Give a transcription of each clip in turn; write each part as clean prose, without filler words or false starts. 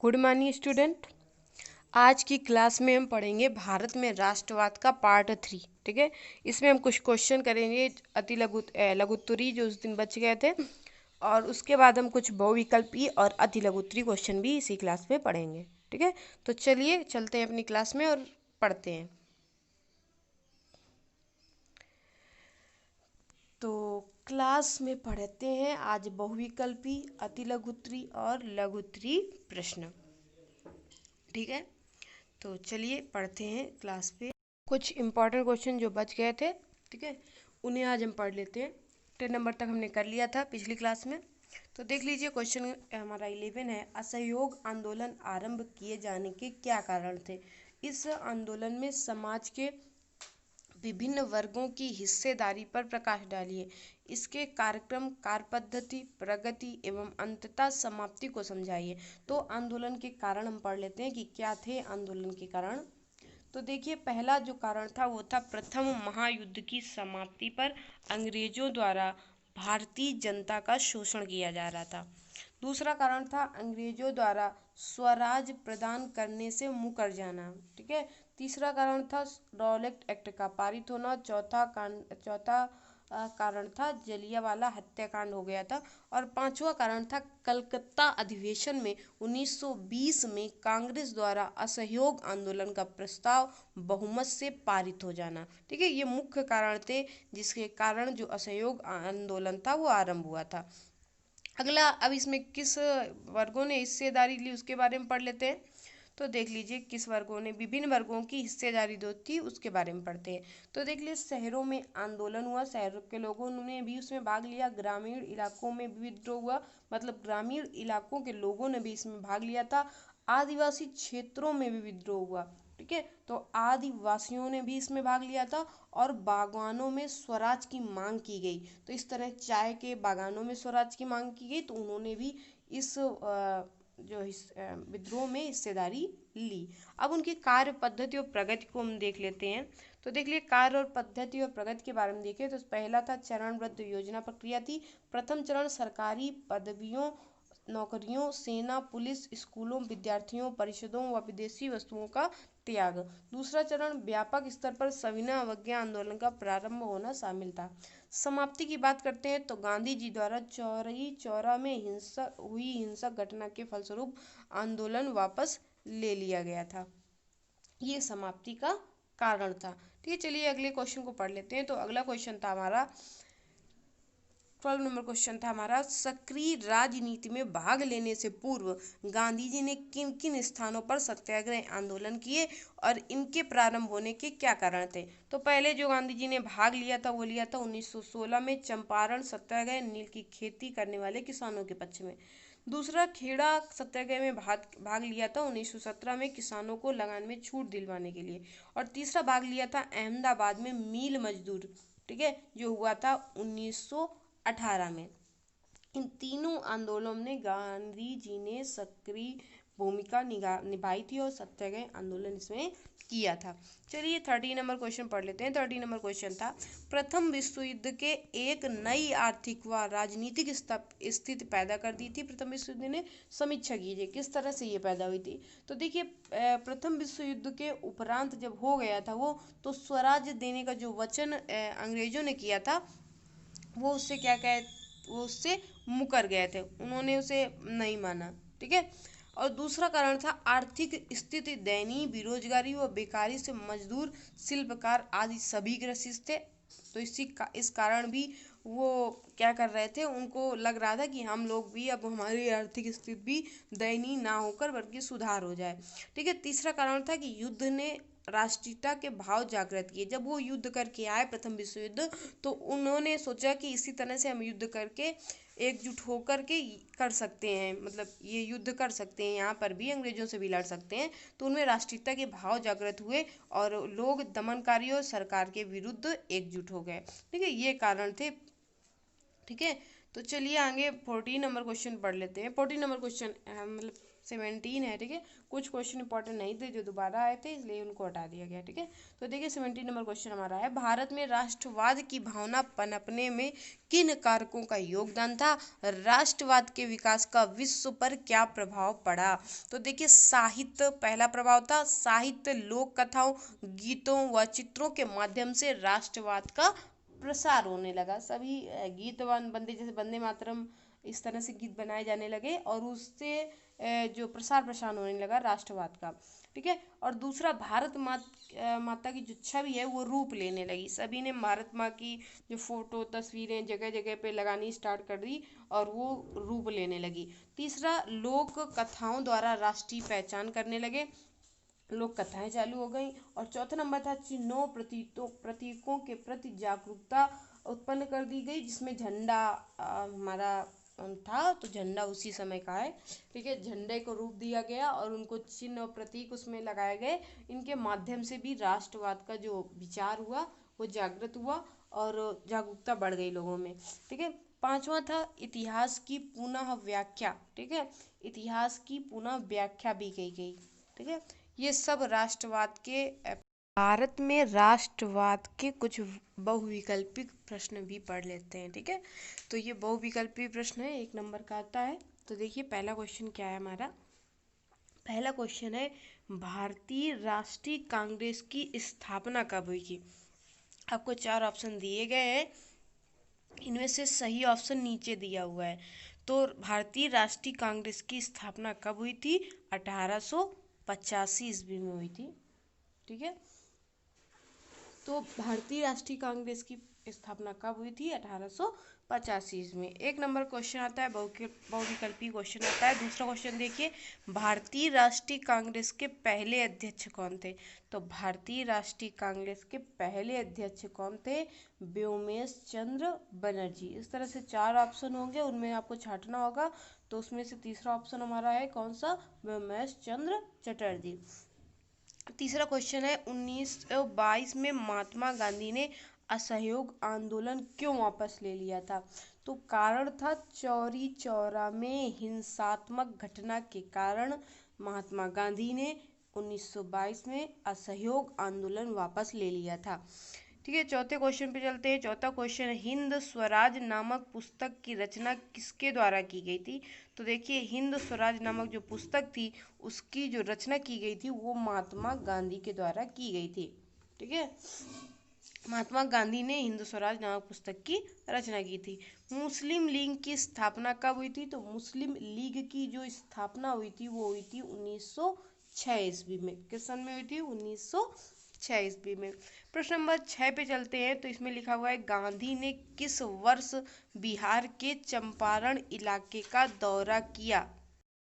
Good morning student. आज की class में हम पढ़ेंगे भारत में राष्ट्रवाद का पार्ट 3। ठीक है, इसमें हम कुछ क्वेश्चन करेंगे अति लघुत्तरी जो उस दिन बच गए थे, और उसके बाद हम कुछ बहुविकल्पी और अति लघुत्तरी क्वेश्चन भी इसी क्लास में पढ़ेंगे। ठीक है, तो चलिए चलते हैं अपनी क्लास में और पढ़ते हैं। तो क्लास में पढ़ते हैं आज बहुविकल्पी, अति लघुत्तरी और लघुत्तरी प्रश्न। ठीक है, तो चलिए पढ़ते हैं क्लास पे। कुछ इंपॉर्टेंट क्वेश्चन जो बच गए थे, ठीक है, उन्हें आज हम पढ़ लेते हैं। 10 नंबर तक हमने कर लिया था पिछली क्लास में। तो देख लीजिए, क्वेश्चन हमारा 11 है, असहयोग आंदोलन आरंभ किए जाने के क्या कारण थे। इस आंदोलन में समाज के विभिन्न वर्गों की हिस्सेदारी पर प्रकाश डालिए। इसके कार्यक्रम, कार्य पद्धति, प्रगति एवं अंततः समाप्ति को समझाइए। तो आंदोलन के कारण हम पढ़ लेते हैं कि क्या थे आंदोलन के कारण। तो देखिए, पहला जो कारण था वो था प्रथम महायुद्ध की समाप्ति पर अंग्रेजों द्वारा भारतीय जनता का शोषण किया जा रहा था। दूसरा कारण था अंग्रेजों द्वारा स्वराज प्रदान करने से मुकर जाना। ठीक है, तीसरा कारण था रॉलेट एक्ट का पारित होना। चौथा कारण था जलियांवाला हत्याकांड हो गया था। और पांचवा कारण था कलकत्ता अधिवेशन में 1920 में कांग्रेस द्वारा असहयोग आंदोलन का प्रस्ताव बहुमत से पारित हो जाना। ठीक है, ये मुख्य कारण थे जिसके कारण जो असहयोग आंदोलन था वो आरंभ हुआ था। अगला, अब इसमें किस वर्गों ने हिस्सेदारी ली उसके बारे में पढ़ लेते हैं। तो देख लीजिए, किस वर्गों ने, विभिन्न वर्गों की हिस्सेदारी जो थी उसके बारे में पढ़ते हैं। तो देख लीजिए, शहरों में आंदोलन हुआ, शहरों के लोगों ने भी उसमें भाग लिया। ग्रामीण इलाकों में भी विद्रोह हुआ, मतलब ग्रामीण इलाकों के लोगों ने भी इसमें भाग लिया था। आदिवासी क्षेत्रों में भी विद्रोह हुआ। ठीक है, तो आदिवासियों ने भी इसमें भाग लिया था। और बागवानों में स्वराज की मांग की गई। तो इस तरह चाय के बागानों में स्वराज की मांग की गई, तो उन्होंने भी इस विद्रोह में हिस्सेदारी ली। अब उनकी कार्य पद्धति और प्रगति को हम देख लेते हैं। तो देख लिए, कार्य और पद्धति और प्रगति के बारे में देखें तो पहला था चरणबद्ध योजना प्रक्रिया थी। प्रथम चरण सरकारी पदवियों, नौकरियों, सेना, पुलिस, स्कूलों, विद्यार्थियों, परिषदों व विदेशी वस्तुओं का त्याग। दूसरा चरण व्यापक स्तर पर सविनय अवज्ञा आंदोलन का प्रारंभ होना शामिल था। समाप्ति की बात करते हैं तो गांधी जी द्वारा चौरी चौरा में हिंसक घटना के फलस्वरूप आंदोलन वापस ले लिया गया था। ये समाप्ति का कारण था। ठीक है, चलिए अगले क्वेश्चन को पढ़ लेते हैं। तो अगला क्वेश्चन था हमारा 12 नंबर क्वेश्चन था हमारा, सक्रिय राजनीति में भाग लेने से पूर्व गांधी जी ने किन किन स्थानों पर सत्याग्रह आंदोलन किए और इनके प्रारंभ होने के क्या कारण थे। तो पहले जो गांधी जी ने भाग लिया था वो लिया था 1916 में चंपारण सत्याग्रह, नील की खेती करने वाले किसानों के पक्ष में। दूसरा, खेड़ा सत्याग्रह में भाग लिया था 1917 में किसानों को लगान में छूट दिलवाने के लिए। और तीसरा भाग लिया था अहमदाबाद में मील मजदूर, ठीक है, जो हुआ था 1918 में। इन तीनों आंदोलनों में गांधी जी ने सक्रिय भूमिका निभाई थी और सत्याग्रह आंदोलन इसमें किया था। चलिए 30 नंबर क्वेश्चन पढ़ लेते हैं। 30 नंबर क्वेश्चन था, प्रथम विश्व युद्ध के एक नई आर्थिक व राजनीतिक स्थिति पैदा कर दी थी। प्रथम विश्व युद्ध ने समीक्षा कीजिए किस तरह से ये पैदा हुई थी। तो देखिए, प्रथम विश्व युद्ध के उपरांत जब हो गया था वो, तो स्वराज देने का जो वचन अंग्रेजों ने किया था वो उससे वो उससे मुकर गए थे, उन्होंने उसे नहीं माना। ठीक है, और दूसरा कारण था आर्थिक स्थिति दयनीय, बेरोजगारी व बेकारी से मजदूर, शिल्पकार आदि सभी ग्रसित थे। तो इस कारण भी वो क्या कर रहे थे, उनको लग रहा था कि हम लोग भी, अब हमारी आर्थिक स्थिति भी दयनीय ना होकर बल्कि सुधार हो जाए। ठीक है, तीसरा कारण था कि युद्ध ने राष्ट्रीयता के भाव जागृत किए। जब वो युद्ध करके आए प्रथम विश्व युद्ध, तो उन्होंने सोचा कि इसी तरह से हम युद्ध करके एकजुट होकर के कर सकते हैं, मतलब ये युद्ध कर सकते हैं, यहाँ पर भी अंग्रेजों से भी लड़ सकते हैं। तो उनमें राष्ट्रीयता के भाव जागृत हुए और लोग दमनकारी और सरकार के विरुद्ध एकजुट हो गए। ठीक है, ये कारण थे। ठीक है, तो चलिए आगे 14 नंबर क्वेश्चन पढ़ लेते हैं। 14 नंबर क्वेश्चन मतलब 17 है, ठीक है। कुछ क्वेश्चन इंपॉर्टेंट नहीं थे जो दोबारा आए थे, इसलिए उनको हटा दिया गया, ठीक है। तो देखिए 17 नंबर क्वेश्चन हमारा है, भारत में राष्ट्रवाद की भावना पनपने में किन कारकों का योगदान था? राष्ट्रवाद के विकास का विश्व पर क्या प्रभाव पड़ा? तो देखिए साहित्य पहला प्रभाव था, साहित्य, लोक कथाओं, गीतों व चित्रों के माध्यम से राष्ट्रवाद का प्रसार होने लगा। सभी गीतवान बंदे जैसे वंदे मातरम, इस तरह से गीत बनाए जाने लगे और उससे जो प्रसार प्रसार होने लगा राष्ट्रवाद का, ठीक है। और दूसरा, भारत माता की जो छवि है वो रूप लेने लगी। सभी ने भारत माँ की जो फोटो तस्वीरें जगह जगह पे लगानी स्टार्ट कर दी और वो रूप लेने लगी। तीसरा, लोक कथाओं द्वारा राष्ट्रीय पहचान करने लगे, लोक कथाएं चालू हो गई। और चौथा नंबर था, चिन्हों प्रतीकों के प्रति जागरूकता उत्पन्न कर दी गई, जिसमें झंडा हमारा था, तो झंडा उसी समय का है, ठीक है। झंडे को रूप दिया गया और उनको चिन्ह और प्रतीक उसमें लगाए गए। इनके माध्यम से भी राष्ट्रवाद का जो विचार हुआ वो जागृत हुआ और जागरूकता बढ़ गई लोगों में, ठीक है। पांचवा था, इतिहास की पुनः व्याख्या, ठीक है। इतिहास की पुनः व्याख्या भी की गई, ठीक है। ये सब राष्ट्रवाद के भारत में राष्ट्रवाद के कुछ बहुविकल्पी प्रश्न भी पढ़ लेते हैं, ठीक है। तो ये बहुविकल्पी प्रश्न है, 1 नंबर का आता है। तो देखिए पहला क्वेश्चन क्या है हमारा। पहला क्वेश्चन है, भारतीय राष्ट्रीय कांग्रेस की स्थापना कब हुई थी? आपको 4 ऑप्शन दिए गए हैं, इनमें से सही ऑप्शन नीचे दिया हुआ है। तो भारतीय राष्ट्रीय कांग्रेस की स्थापना कब हुई थी? 1885 ईस्वी में हुई थी, ठीक है। तो भारतीय राष्ट्रीय कांग्रेस की स्थापना कब हुई थी? 1885 में। 1 नंबर क्वेश्चन आता है, बहुविकल्पी क्वेश्चन आता है। दूसरा क्वेश्चन देखिए, भारतीय राष्ट्रीय कांग्रेस के पहले अध्यक्ष कौन थे? तो भारतीय राष्ट्रीय कांग्रेस के पहले अध्यक्ष कौन थे? व्योमेश चंद्र बनर्जी। इस तरह से 4 ऑप्शन होंगे, उनमें आपको छांटना होगा। तो उसमें से तीसरा ऑप्शन हमारा है कौन सा? व्योमेश चंद्र चटर्जी। तीसरा क्वेश्चन है, 1922 में महात्मा गांधी ने असहयोग आंदोलन क्यों वापस ले लिया था? तो कारण था चौरी चौरा में हिंसात्मक घटना के कारण महात्मा गांधी ने 1922 में असहयोग आंदोलन वापस ले लिया था, ठीक है। चौथे क्वेश्चन पे चलते हैं। चौथा क्वेश्चन है, हिंद स्वराज नामक पुस्तक की रचना किसके द्वारा की गई थी? तो देखिए हिंद स्वराज नामक जो पुस्तक थी उसकी जो रचना की गई थी वो महात्मा गांधी के द्वारा की गई थी, ठीक है। महात्मा गांधी ने हिंद स्वराज नामक पुस्तक की रचना की थी। मुस्लिम लीग की स्थापना कब हुई थी? तो मुस्लिम लीग की जो स्थापना हुई थी वो हुई थी 1906 ईस्वी में। किस सन में हुई थी? 1906 ईस्वी में। प्रश्न नंबर 6 पे चलते हैं। तो इसमें लिखा हुआ है, गांधी ने किस वर्ष बिहार के चंपारण इलाके का दौरा किया?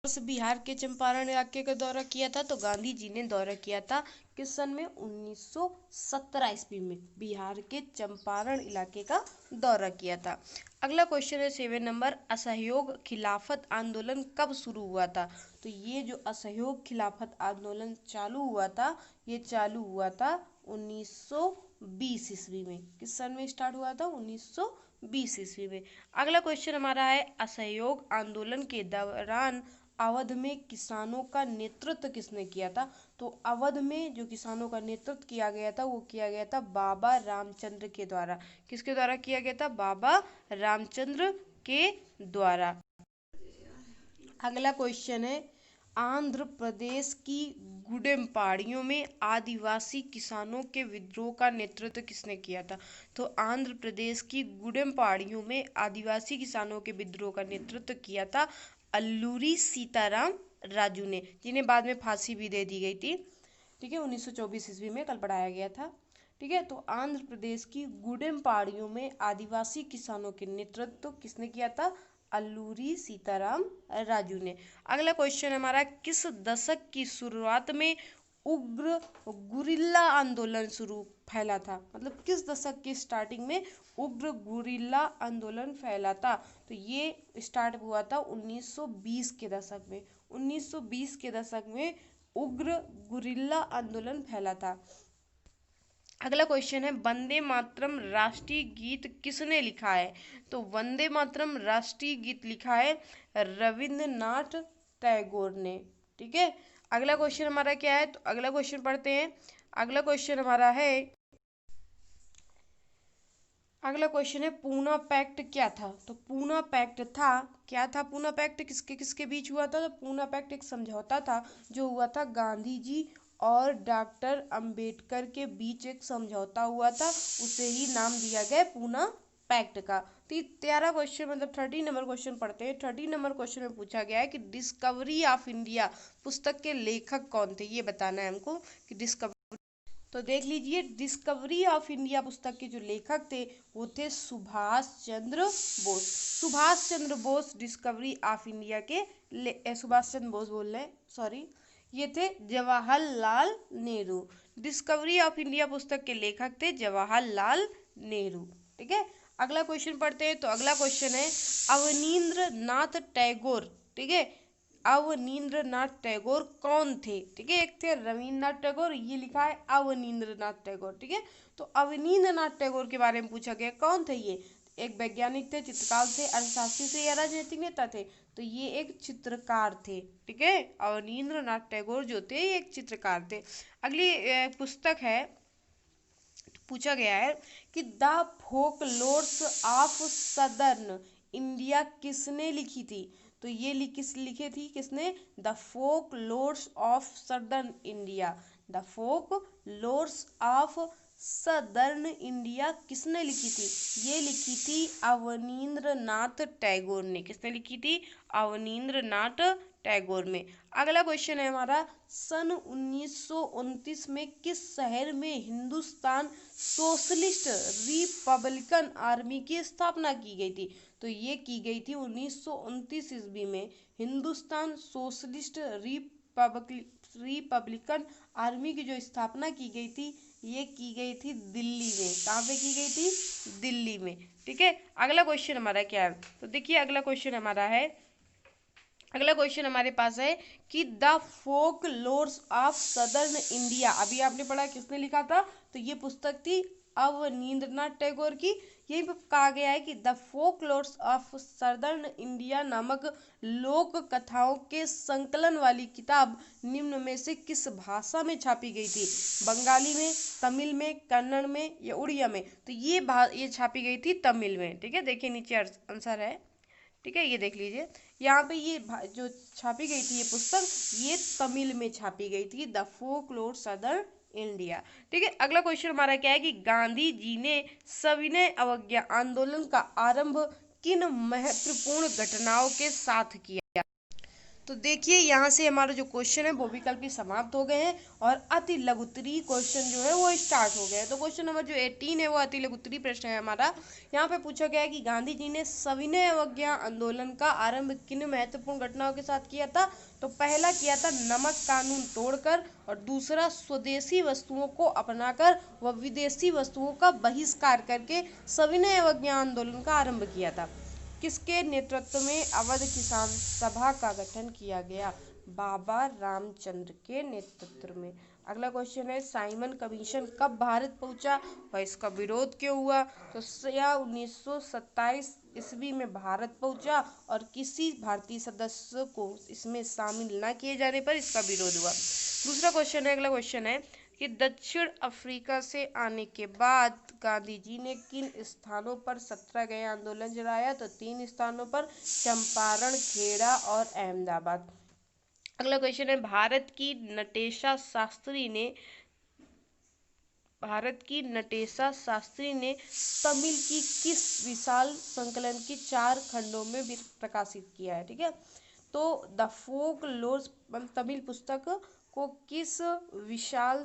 बिहार के चंपारण इलाके का दौरा किया था। तो गांधी जी ने दौरा किया था किस सन में? 1917 ईस्वी में बिहार के चंपारण इलाके का दौरा किया था। अगला क्वेश्चन है 7 नंबर, असहयोग खिलाफत आंदोलन कब शुरू हुआ था? तो ये जो असहयोग खिलाफत आंदोलन चालू हुआ था ये चालू हुआ था 1920 ईस्वी में। किस सन में स्टार्ट हुआ था? 1920 ईस्वी में। अगला क्वेश्चन हमारा है, असहयोग आंदोलन के दौरान अवध में किसानों का नेतृत्व किसने किया था? तो अवध में जो किसानों का नेतृत्व किया गया था वो किया गया था बाबा रामचंद्र के द्वारा। किसके द्वारा किया गया था? बाबा रामचंद्र के द्वारा। अगला क्वेश्चन है, आंध्र प्रदेश की गुडेम पहाड़ियों में आदिवासी किसानों के विद्रोह का नेतृत्व किसने किया था? तो आंध्र प्रदेश की गुडेम पहाड़ियों में आदिवासी किसानों के विद्रोह का नेतृत्व किया था अल्लूरी सीताराम राजू ने, जिन्हें बाद में फांसी भी दे दी गई थी, ठीक है। 1924 ईस्वी में कल पढ़ाया गया था, ठीक है। तो आंध्र प्रदेश की गुडेम पहाड़ियों में आदिवासी किसानों के नेतृत्व किसने किया था? अल्लूरी सीताराम राजू ने। अगला क्वेश्चन हमारा, किस दशक की शुरुआत में उग्र गुरिल्ला आंदोलन शुरू फैला था? मतलब किस दशक की स्टार्टिंग में उग्र गुरिल्ला आंदोलन फैला था? तो ये स्टार्ट हुआ था 1920 के दशक में। 1920 के दशक में उग्र गुरिल्ला आंदोलन फैला था। अगला क्वेश्चन है वंदे मातरम राष्ट्रीय गीत किसने लिखा है? तो वंदे मातरम राष्ट्रीय गीत लिखा है रविंद्रनाथ टैगोर ने। ठीक है, अगला क्वेश्चन हमारा क्या है? तो अगला क्वेश्चन पढ़ते हैं। अगला क्वेश्चन हमारा है, अगला क्वेश्चन है पूना पैक्ट क्या था? तो पूना पैक्ट था, क्या था पूना पैक्ट, किसके किसके बीच हुआ था? तो पूना पैक्ट एक समझौता था जो हुआ था गांधी जी और डॉक्टर अंबेडकर के बीच एक समझौता हुआ था, उसे ही नाम दिया गया पूना पैक्ट का। तो ये 13 क्वेश्चन मतलब 30 नंबर क्वेश्चन पढ़ते हैं। 30 नंबर क्वेश्चन में पूछा गया है कि डिस्कवरी ऑफ इंडिया पुस्तक के लेखक कौन थे, ये बताना है हमको कि डिस्कवरी। तो देख लीजिए, डिस्कवरी ऑफ इंडिया पुस्तक के जो लेखक थे वो थे Subhash Chandra Bose. Subhash Chandra Bose discovery of India के सुभाष चंद्र बोस बोल रहे हैं, सॉरी, ये थे Jawaharlal Nehru. Discovery of India पुस्तक के लेखक थे जवाहरलाल नेहरू। ठीक है, अगला क्वेश्चन पढ़ते हैं। तो अगला क्वेश्चन है अवनींद्र नाथ टैगोर। ठीक है, अवनींद्रनाथ टैगोर कौन थे? ठीक है, एक थे रविन्द्रनाथ टैगोर, ये लिखा है अवनींद्रनाथ टैगोर। ठीक है, तो अवनींद्रनाथ टैगोर के बारे में पूछा गया कौन थे ये? एक वैज्ञानिक थे, चित्रकार थे, अर्थशास्त्री थे या राजनीतिक नेता थे? तो ये एक चित्रकार थे। ठीक है, अवनींद्रनाथ टैगोर जो थे ये एक चित्रकार थे। अगली पुस्तक है, पूछा गया है कि the folklores of southern India किसने लिखी थी? तो ये किस लिखे थी, किसने? The folklores of southern India. The folklores of southern India किसने लिखी थी? ये लिखी थी अवनींद्रनाथ टैगोर ने। किसने लिखी थी? अवनींद्रनाथ टैगोर में। अगला क्वेश्चन है हमारा, सन 1929 में किस शहर में हिंदुस्तान सोशलिस्ट रिपब्लिकन आर्मी की स्थापना की गई थी? तो ये की गई थी 1929 ईस्वी में हिंदुस्तान सोशलिस्ट रिपब्लिकन आर्मी की जो स्थापना की गई थी ये की गई थी दिल्ली में। कहाँ पे की गई थी? दिल्ली में। ठीक है, अगला क्वेश्चन हमारा क्या है? तो देखिए अगला क्वेश्चन हमारा है, अगला क्वेश्चन हमारे पास है कि the folklores of southern India, अभी आपने पढ़ा किसने लिखा था? तो ये पुस्तक थी अवनींद्रनाथ टैगोर की। यहीं पर कहा गया है कि the folklores of southern India नामक लोक कथाओं के संकलन वाली किताब निम्न में से किस भाषा में छापी गई थी? बंगाली में, तमिल में, कन्नड़ में या उड़िया में? तो ये छापी गई थी तमिल में। ठीक है, देखिए नीचे आंसर है। ठीक है, ये देख लीजिए यहाँ पे ये जो छापी गई थी ये पुस्तक ये तमिल में छापी गई थी, द फोकलोर सदर्न इंडिया। ठीक है, अगला क्वेश्चन हमारा क्या है कि गांधी जी ने सविनय अवज्ञा आंदोलन का आरंभ किन महत्वपूर्ण घटनाओं के साथ किया? तो देखिए यहाँ से हमारा जो क्वेश्चन है वो विकल्प भी समाप्त हो गए हैं और अति लघुत्तरीय क्वेश्चन जो है वो स्टार्ट हो गए हैं। तो क्वेश्चन नंबर जो 18 है वो अति लघुत्तरीय प्रश्न है हमारा। यहाँ पे पूछा गया है कि गांधी जी ने सविनय अवज्ञा आंदोलन का आरंभ किन महत्वपूर्ण घटनाओं के साथ किया था? तो पहला किया था नमक कानून तोड़कर, और दूसरा स्वदेशी वस्तुओं को अपनाकर व विदेशी वस्तुओं का बहिष्कार करके सविनय अवज्ञा आंदोलन का आरंभ किया था। किसके नेतृत्व में अवध किसान सभा का गठन किया गया? बाबा रामचंद्र के नेतृत्व में। अगला क्वेश्चन है साइमन कमीशन कब भारत पहुंचा और इसका विरोध क्यों हुआ? तो यह 1927 ईस्वी में भारत पहुंचा और किसी भारतीय सदस्य को इसमें शामिल न किए जाने पर इसका विरोध हुआ। दूसरा क्वेश्चन है, अगला क्वेश्चन है कि दक्षिण अफ्रीका से आने के बाद गांधी जी ने किन स्थानों पर सत्याग्रह आंदोलन चलाया? तो 3 स्थानों पर, चंपारण, खेड़ा और अहमदाबाद। अगला क्वेश्चन है भारत की नटेशा शास्त्री ने तमिल की किस विशाल संकलन की 4 खंडों में प्रकाशित किया है? ठीक है, तो द फोक लोर्स तमिल पुस्तक को किस विशाल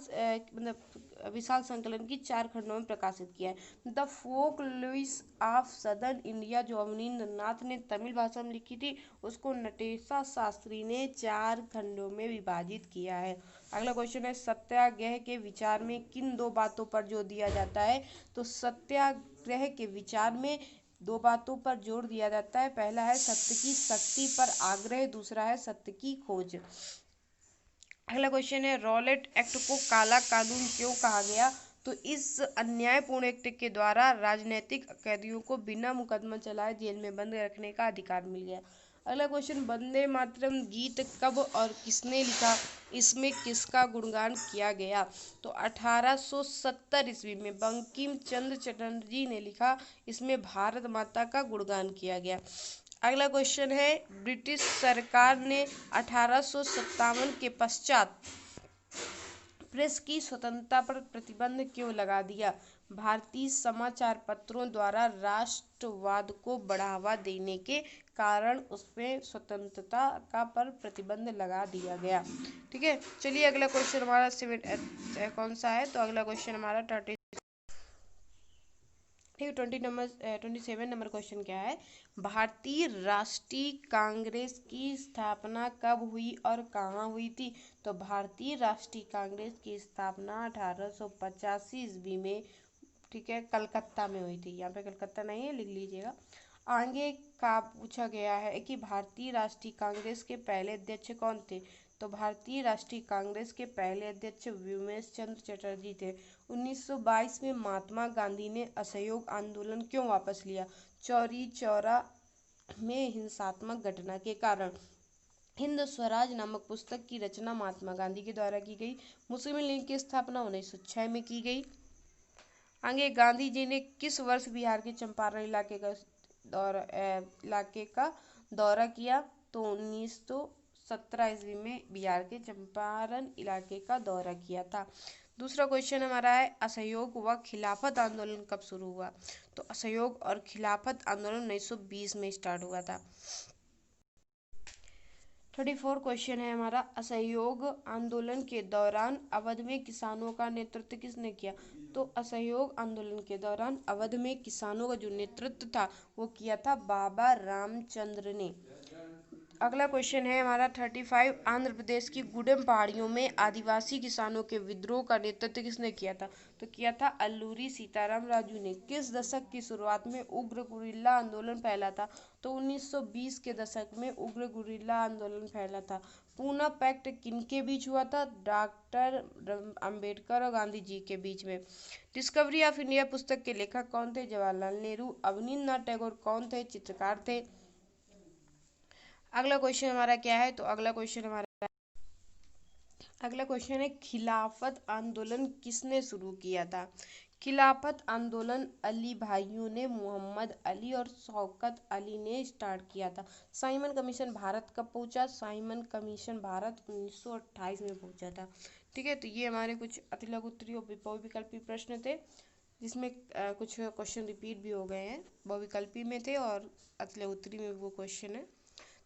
संकलन की 4 खंडों में प्रकाशित किया है? The folklores of southern India जो अवनींद्रनाथ ने तमिल भाषा में लिखी थी उसको नटेशा शास्त्री ने 4 खंडों में विभाजित किया है। अगला क्वेश्चन है सत्याग्रह के विचार में किन 2 बातों पर जोर दिया जाता है? तो सत्याग्रह के विचार में 2 बातों पर जोर दिया जाता है। पहला है सत्य की शक्ति पर आग्रह, दूसरा है सत्य की खोज। अगला क्वेश्चन है रॉलेट एक्ट को काला कानून क्यों कहा गया? तो इस अन्यायपूर्ण एक्ट के द्वारा राजनीतिक कैदियों को बिना मुकदमा चलाए जेल में बंद रखने का अधिकार मिल गया। अगला क्वेश्चन, वंदे मातरम गीत कब और किसने लिखा, इसमें किसका गुणगान किया गया? तो 1870 ईस्वी में बंकिम चंद्र चटर्जी ने लिखा, इसमें भारत माता का गुणगान किया गया। अगला क्वेश्चन है, ब्रिटिश सरकार ने 1857 के पश्चात प्रेस की स्वतंत्रता पर प्रतिबंध क्यों लगा दिया? भारतीय समाचार पत्रों द्वारा राष्ट्रवाद को बढ़ावा देने के कारण उसमें स्वतंत्रता का पर प्रतिबंध लगा दिया गया। ठीक है, चलिए अगला क्वेश्चन हमारा कौन सा है? तो अगला क्वेश्चन हमारा 27 नंबर क्वेश्चन क्या है? भारतीय राष्ट्रीय कांग्रेस की स्थापना कब हुई और कहाँ हुई थी? तो भारतीय राष्ट्रीय कांग्रेस की स्थापना 1885 ईस्वी में, ठीक है, कलकत्ता में हुई थी। यहाँ पे कलकत्ता नहीं है, लिख लीजिएगा। आगे का पूछा गया है कि भारतीय राष्ट्रीय कांग्रेस के पहले अध्यक्ष कौन थे? तो भारतीय राष्ट्रीय कांग्रेस के पहले अध्यक्ष व्योमेश चंद्र चटर्जी थे। 1922 में महात्मा गांधी ने असहयोग आंदोलन क्यों वापस लिया? चौरी चौरा में हिंसात्मक घटना के कारण। हिंद स्वराज नामक पुस्तक की रचना महात्मा गांधी के द्वारा की गई। मुस्लिम लीग की स्थापना 1906 में की गई। आगे, गांधी जी ने किस वर्ष बिहार के चंपारण इलाके का दौरा किया? तो 1917 ईस्वी में बिहार के चंपारण इलाके का दौरा किया था। दूसरा क्वेश्चन हमारा है, असहयोग व खिलाफत आंदोलन कब शुरू हुआ? तो असहयोग और खिलाफत आंदोलन 1920 में स्टार्ट हुआ था। 34 क्वेश्चन है हमारा, असहयोग आंदोलन के दौरान अवध में किसानों का नेतृत्व किसने किया? तो असहयोग आंदोलन के दौरान अवध में किसानों का जो नेतृत्व था वो किया था बाबा रामचंद्र ने। अगला क्वेश्चन है हमारा 35, आंध्र प्रदेश की गुड्डम पहाड़ियों में आदिवासी किसानों के विद्रोह का नेतृत्व किसने किया था? तो किया था अल्लूरी सीताराम राजू ने। किस दशक की शुरुआत में उग्र गुरिल्ला आंदोलन फैला था? तो 1920 के दशक में उग्र गुरिल्ला आंदोलन फैला था। पूना पैक्ट किनके बीच हुआ था? डॉक्टर अंबेडकर और गांधी जी के बीच में। डिस्कवरी ऑफ इंडिया पुस्तक के लेखक कौन थे? जवाहरलाल नेहरू। अवनींद्रनाथ टैगोर कौन थे? चित्रकार थे। अगला क्वेश्चन हमारा क्या है? तो अगला क्वेश्चन है, खिलाफत आंदोलन किसने शुरू किया था? खिलाफत आंदोलन अली भाइयों ने, मोहम्मद अली और शौकत अली ने स्टार्ट किया था। साइमन कमीशन भारत कब पहुंचा? साइमन कमीशन भारत 1928 में पहुंचा था। ठीक है, तो ये हमारे कुछ अतिलघु उत्तरीय और बहुविकल्पी प्रश्न थे, जिसमें कुछ क्वेश्चन रिपीट भी हो गए हैं। बहुविकल्पी में थे और अतिलघु उत्तरीय में वो क्वेश्चन है।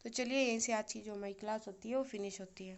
तो चलिए, यहीं से आज की जो हमारी क्लास होती है वो फिनिश होती है।